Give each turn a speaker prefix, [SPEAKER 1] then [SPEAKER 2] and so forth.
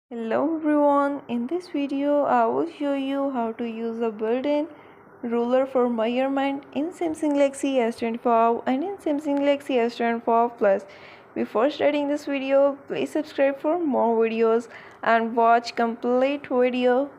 [SPEAKER 1] Hello everyone, in this video I will show you how to use a built-in ruler for measurement in Samsung Galaxy S25 and in Samsung Galaxy S25 Plus. Before starting this video, please subscribe for more videos and watch complete video.